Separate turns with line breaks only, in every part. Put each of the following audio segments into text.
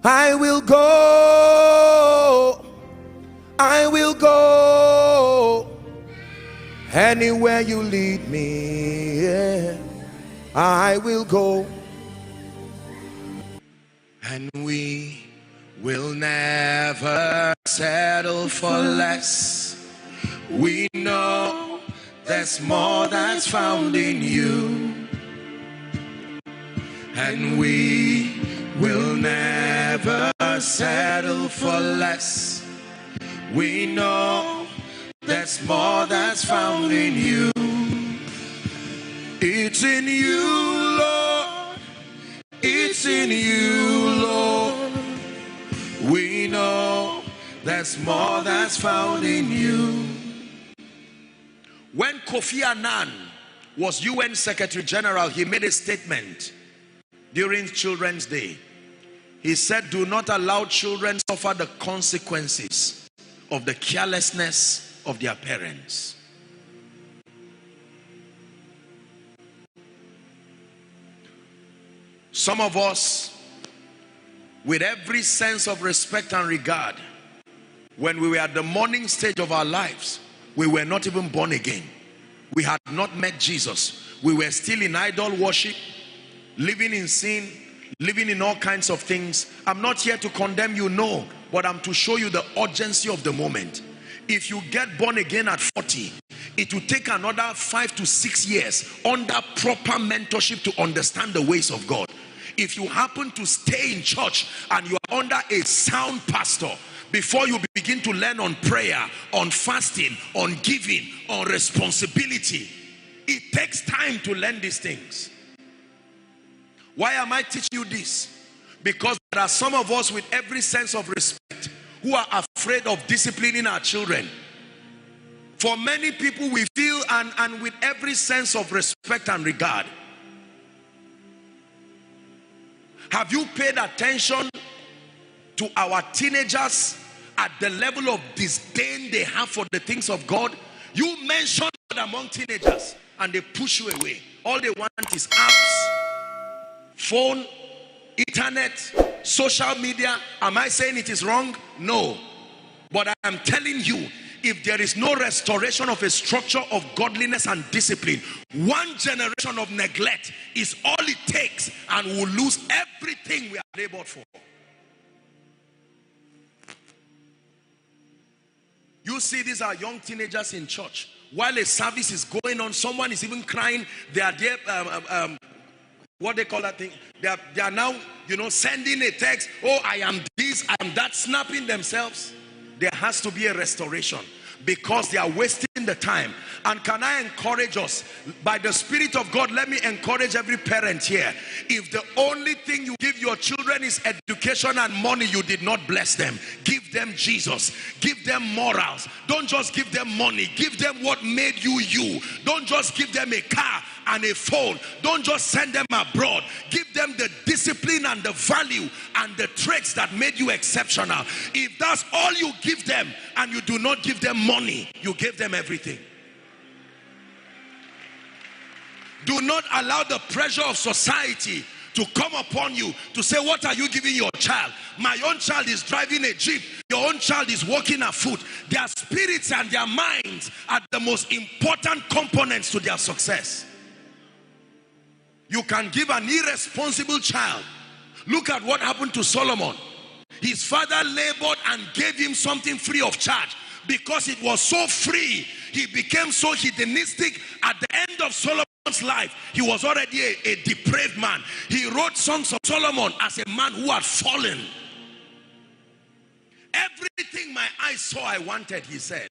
I will go. I will go. Anywhere you lead me, yeah, I will go. And we will never settle for less. We know there's more that's found in you. And we will never settle for less. We know there's more that's found in you. It's in you, Lord. It's in you, Lord. We know there's more that's found in you. When Kofi Annan was UN Secretary General, he made a statement during Children's Day. He said, do not allow children suffer the consequences of the carelessness of their parents. Some of us, with every sense of respect and regard, when we were at the morning stage of our lives, we were not even born again. We had not met Jesus. We were still in idol worship, living in sin, living in all kinds of things. I'm not here to condemn you, no, but I'm to show you the urgency of the moment. If you get born again at 40, it will take another 5 to 6 years under proper mentorship to understand the ways of God. If you happen to stay in church and you are under a sound pastor, before you begin to learn on prayer, on fasting, on giving, on responsibility, it takes time to learn these things. Why am I teaching you this? Because there are some of us with every sense of respect who are afraid of disciplining our children. For many people, we feel, and with every sense of respect and regard, have you paid attention to our teenagers at the level of disdain they have for the things of God? You mention God among teenagers and they push you away. All they want is apps, phone, internet, social media. Am I saying it is wrong? No. But I am telling you, if there is no restoration of a structure of godliness and discipline, one generation of neglect is all it takes, and we'll lose everything we have labored for. You see, these are young teenagers in church. While a service is going on, someone is even crying. They are there, what they call that thing? They are now, sending a text. Oh, I am this, I am that, snapping themselves. There has to be a restoration because they are wasting the time. And can I encourage us, by the Spirit of God, let me encourage every parent here. If the only thing you give your children is education and money, you did not bless them. Give them Jesus. Give them morals. Don't just give them money. Give them what made you you. Don't just give them a car and a phone. Don't just send them abroad. Give them the discipline and the value and the traits that made you exceptional. If that's all you give them and you do not give them money, you give them everything. Do not allow the pressure of society to come upon you to say, what are you giving your child? My own child is driving a jeep. Your own child is walking afoot. Their spirits and their minds are the most important components to their success. You can give an irresponsible child. Look at what happened to Solomon. His father labored and gave him something free of charge. Because it was so free, he became so hedonistic. At the end of Solomon's life, he was already a depraved man. He wrote Songs of Solomon as a man who had fallen. Everything my eyes saw I wanted, he said.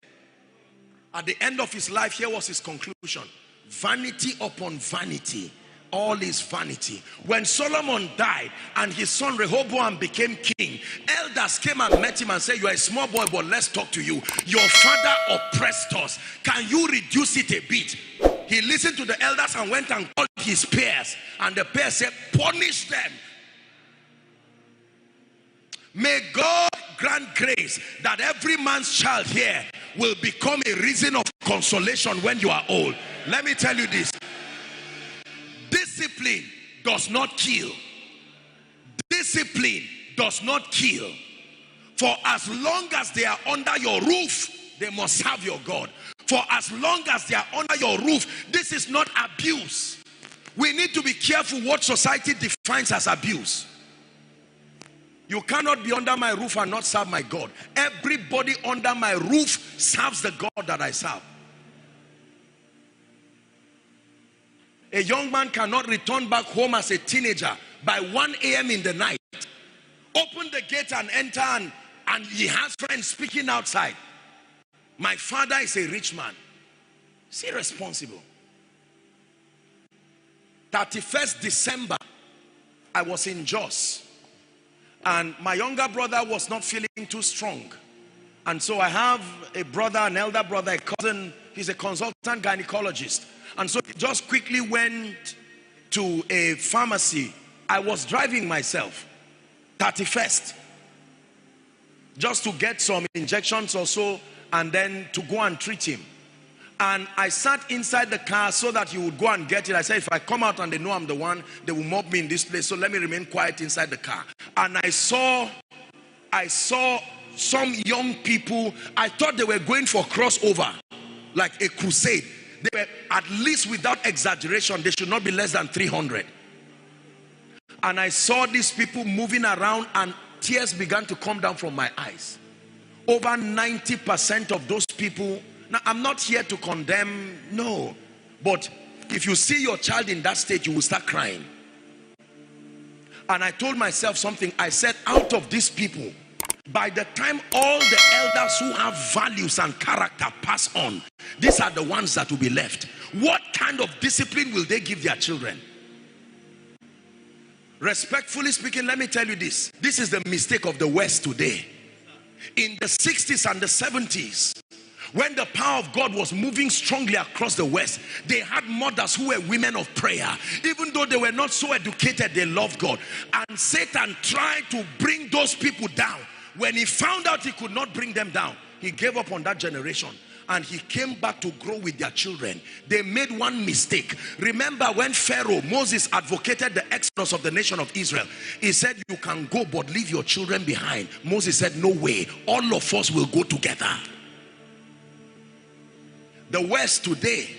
At the end of his life, here was his conclusion. Vanity upon vanity. All is vanity. When Solomon died and his son Rehoboam became king, elders came and met him and said, you are a small boy, but let's talk to you. Your father oppressed us. Can you reduce it a bit? He listened to the elders and went and called his peers, and the peers said, punish them. May God grant grace that every man's child here will become a reason of consolation when you are old. Let me tell you this. Discipline does not kill. Discipline does not kill. For as long as they are under your roof, they must serve your God. For as long as they are under your roof, this is not abuse. We need to be careful what society defines as abuse. You cannot be under my roof and not serve my God. Everybody under my roof serves the God that I serve. A young man cannot return back home as a teenager by 1 a.m. in the night. Open the gate and enter, and he has friends speaking outside. My father is a rich man. Is he responsible? 31st December, I was in Jos. And my younger brother was not feeling too strong. And so I have a brother, an elder brother, a cousin. He's a consultant gynecologist. And so he just quickly went to a pharmacy. I was driving myself, 31st, just to get some injections or so, and then to go and treat him. And I sat inside the car so that he would go and get it. I said, if I come out and they know I'm the one, they will mob me in this place. So let me remain quiet inside the car. And I saw some young people. I thought they were going for crossover, like a crusade. They were, at least without exaggeration, they should not be less than 300. And I saw these people moving around, and tears began to come down from my eyes. Over 90% of those people. Now, I'm not here to condemn, no. But if you see your child in that state, you will start crying. And I told myself something. I said, out of these people, by the time all the elders who have values and character pass on, these are the ones that will be left. What kind of discipline will they give their children? Respectfully speaking, let me tell you this. This is the mistake of the West today. In the 60s and the 70s, when the power of God was moving strongly across the West, they had mothers who were women of prayer. Even though they were not so educated, they loved God. And Satan tried to bring those people down. When he found out he could not bring them down, he gave up on that generation. And he came back to grow with their children. They made one mistake. Remember when Pharaoh, Moses advocated the exodus of the nation of Israel. He said, you can go, but leave your children behind. Moses said, no way. All of us will go together. The West today,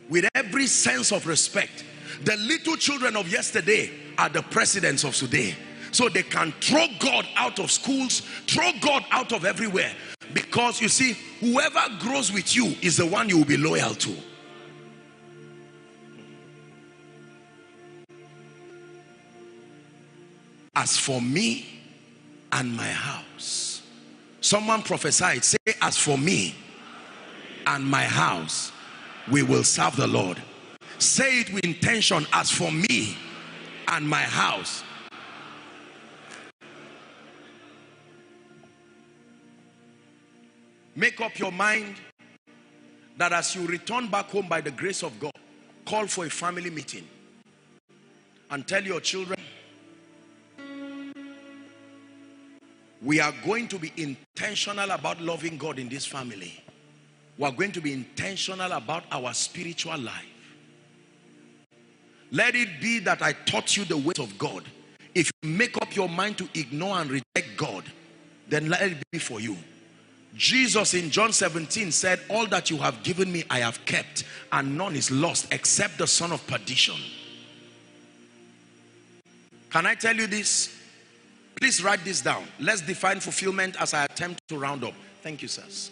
with every sense of respect, the little children of yesterday are the presidents of today. So they can throw God out of schools, throw God out of everywhere. Because you see, whoever grows with you is the one you will be loyal to. As for me and my house. Someone prophesied, say, as for me and my house, we will serve the Lord. Say it with intention, as for me and my house. Make up your mind that as you return back home by the grace of God, call for a family meeting and tell your children, we are going to be intentional about loving God in this family. We are going to be intentional about our spiritual life. Let it be that I taught you the ways of God. If you make up your mind to ignore and reject God, then let it be for you. Jesus in John 17 said, all that you have given me I have kept, and none is lost except the son of perdition. Can I tell you this? Please write this down. Let's define fulfillment as I attempt to round up. Thank you, sirs.